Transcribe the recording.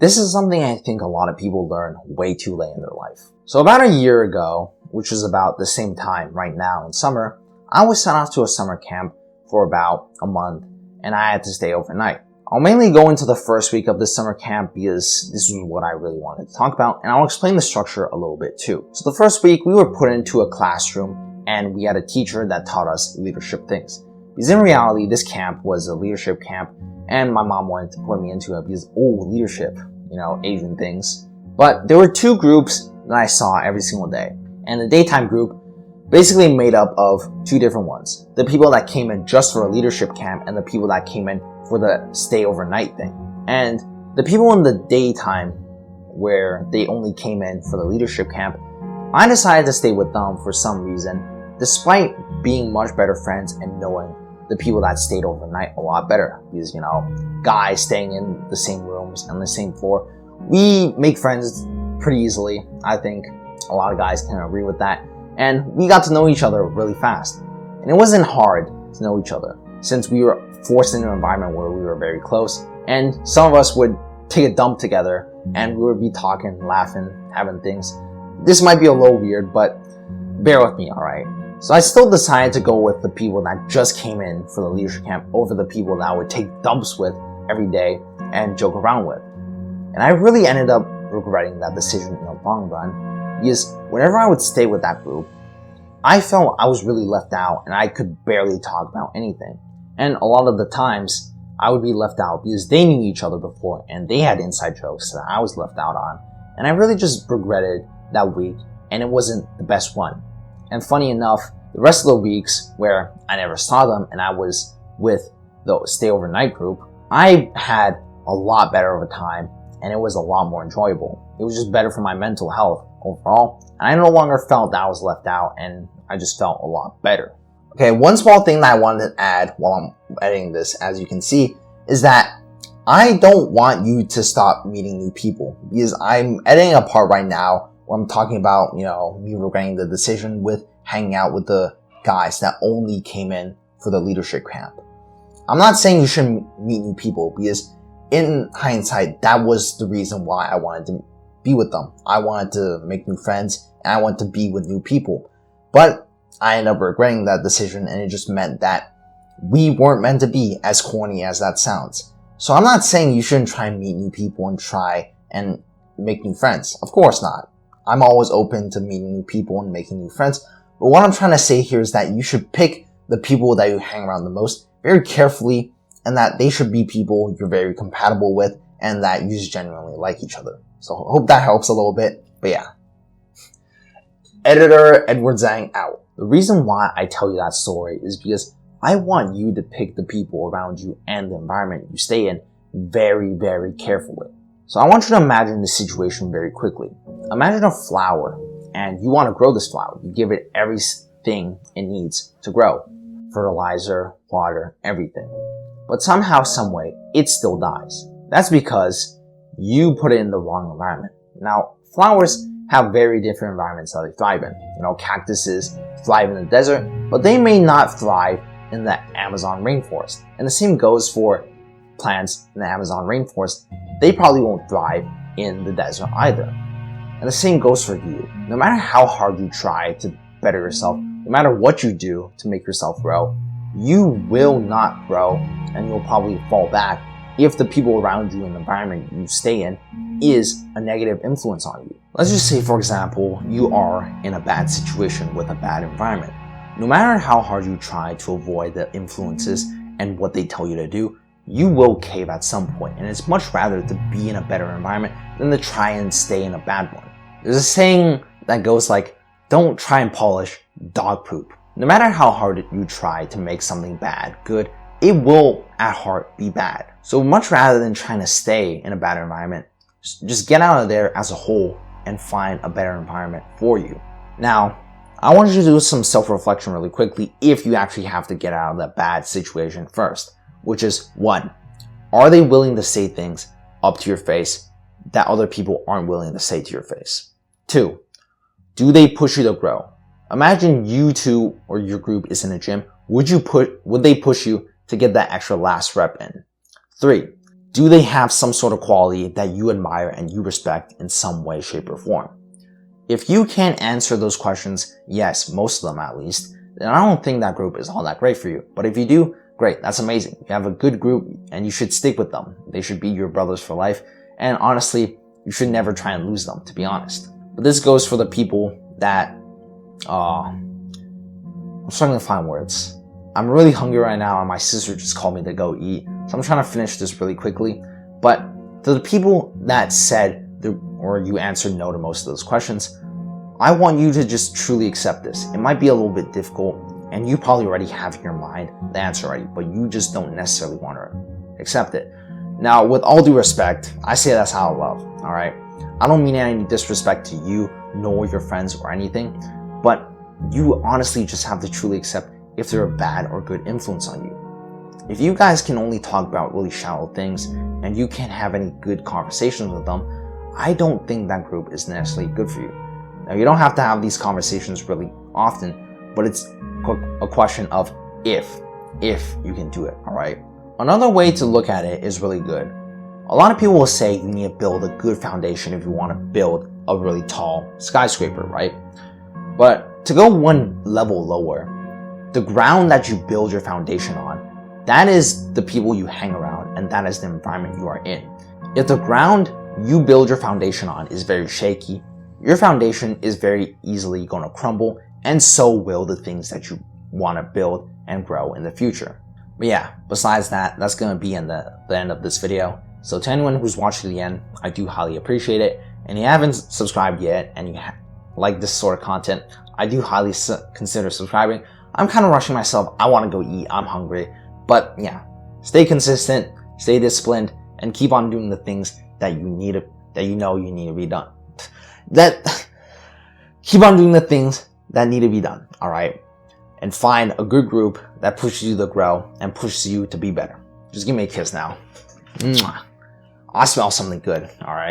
This is something I think a lot of people learn way too late in their life. So about a year ago, which was about the same time right now in summer, I was sent off to a summer camp for about a month and I had to stay overnight. I'll mainly go into the first week of this summer camp because this was what I really wanted to talk about, and I'll explain the structure a little bit too. So the first week we were put into a classroom and we had a teacher that taught us leadership things. Because in reality, this camp was a leadership camp and my mom wanted to put me into it because, leadership, Asian things. But there were two groups that I saw every single day. And the daytime group basically made up of two different ones. The people that came in just for a leadership camp and the people that came in for the stay overnight thing. And the people in the daytime where they only came in for the leadership camp, I decided to stay with them for some reason, despite being much better friends and knowing the people that stayed overnight a lot better. Because, guys staying in the same rooms on the same floor, we make friends pretty easily. I think a lot of guys can agree with that. And we got to know each other really fast. And it wasn't hard to know each other since we were forced into an environment where we were very close. And some of us would take a dump together and we would be talking, laughing, having things. This might be a little weird, but bear with me, alright? So I still decided to go with the people that just came in for the leadership camp over the people that I would take dumps with every day and joke around with. And I really ended up regretting that decision in the long run because whenever I would stay with that group, I felt I was really left out and I could barely talk about anything. And a lot of the times I would be left out because they knew each other before and they had inside jokes that I was left out on. And I really just regretted that week and it wasn't the best one. And funny enough, the rest of the weeks where I never saw them and I was with the stay overnight group, I had a lot better of a time and it was a lot more enjoyable. It was just better for my mental health overall. And I no longer felt that I was left out and I just felt a lot better. Okay, one small thing that I wanted to add while I'm editing this, as you can see, is that I don't want you to stop meeting new people because I'm editing a part right now where I'm talking about, me regretting the decision with hanging out with the guys that only came in for the leadership camp. I'm not saying you shouldn't meet new people because in hindsight, that was the reason why I wanted to be with them. I wanted to make new friends and I wanted to be with new people. But I ended up regretting that decision and it just meant that we weren't meant to be, as corny as that sounds. So I'm not saying you shouldn't try and meet new people and try and make new friends. Of course not. I'm always open to meeting new people and making new friends. But what I'm trying to say here is that you should pick the people that you hang around the most very carefully and that they should be people you're very compatible with and that you just genuinely like each other. So I hope that helps a little bit. But yeah. Editor Edward Zhang out. The reason why I tell you that story is because I want you to pick the people around you and the environment you stay in very, very carefully. So I want you to imagine the situation very quickly. Imagine a flower and you want to grow this flower. You give it everything it needs to grow. Fertilizer, water, everything. But somehow, some way, it still dies. That's because you put it in the wrong environment. Now, flowers have very different environments that they thrive in. Cactuses thrive in the desert, but they may not thrive in the Amazon rainforest. And the same goes for plants in the Amazon rainforest. They probably won't thrive in the desert either. And the same goes for you. No matter how hard you try to better yourself, no matter what you do to make yourself grow, you will not grow and you'll probably fall back if the people around you and the environment you stay in is a negative influence on you. Let's just say, for example, you are in a bad situation with a bad environment. No matter how hard you try to avoid the influences and what they tell you to do, you will cave at some point, and it's much rather to be in a better environment than to try and stay in a bad one. There's a saying that goes like, don't try and polish dog poop. No matter how hard you try to make something bad good, it will at heart be bad. So much rather than trying to stay in a bad environment, just get out of there as a whole and find a better environment for you. Now, I want you to do some self-reflection really quickly if you actually have to get out of that bad situation first, which is 1, are they willing to say things up to your face that other people aren't willing to say to your face? 2, do they push you to grow? Imagine you two or your group is in a gym. Would they push you to get that extra last rep in? 3, Do they have some sort of quality that you admire and you respect in some way, shape, or form? If you can't answer those questions, yes, most of them at least, then I don't think that group is all that great for you. But if you do, great, that's amazing. You have a good group and you should stick with them. They should be your brothers for life. And honestly, you should never try and lose them, to be honest. But this goes for the people that, I'm struggling to find words. I'm really hungry right now and my sister just called me to go eat. So I'm trying to finish this really quickly. But to the people that said, or you answered no to most of those questions, I want you to just truly accept this. It might be a little bit difficult and you probably already have in your mind the answer already, but you just don't necessarily want to accept it. Now, with all due respect, I say that's out of love, all right? I don't mean any disrespect to you, nor your friends or anything, but you honestly just have to truly accept if they're a bad or good influence on you. If you guys can only talk about really shallow things and you can't have any good conversations with them, I don't think that group is necessarily good for you. Now, you don't have to have these conversations really often, but it's a question of if you can do it, all right? Another way to look at it is really good. A lot of people will say you need to build a good foundation if you want to build a really tall skyscraper, right? But to go one level lower, the ground that you build your foundation on, that is the people you hang around and that is the environment you are in. If the ground you build your foundation on is very shaky, your foundation is very easily going to crumble, and so will the things that you want to build and grow in the future. But yeah, besides that, that's going to be in the end of this video. So to anyone who's watched to the end, I do highly appreciate it. And if you haven't subscribed yet and you like this sort of content, I do highly consider subscribing. I'm kind of rushing myself. I want to go eat. I'm hungry. But yeah, stay consistent, stay disciplined, and keep on doing the things that you need to be done. Keep on doing the things that need to be done, all right? And find a good group that pushes you to grow and pushes you to be better. Just give me a kiss now. Mwah. I smell something good, all right?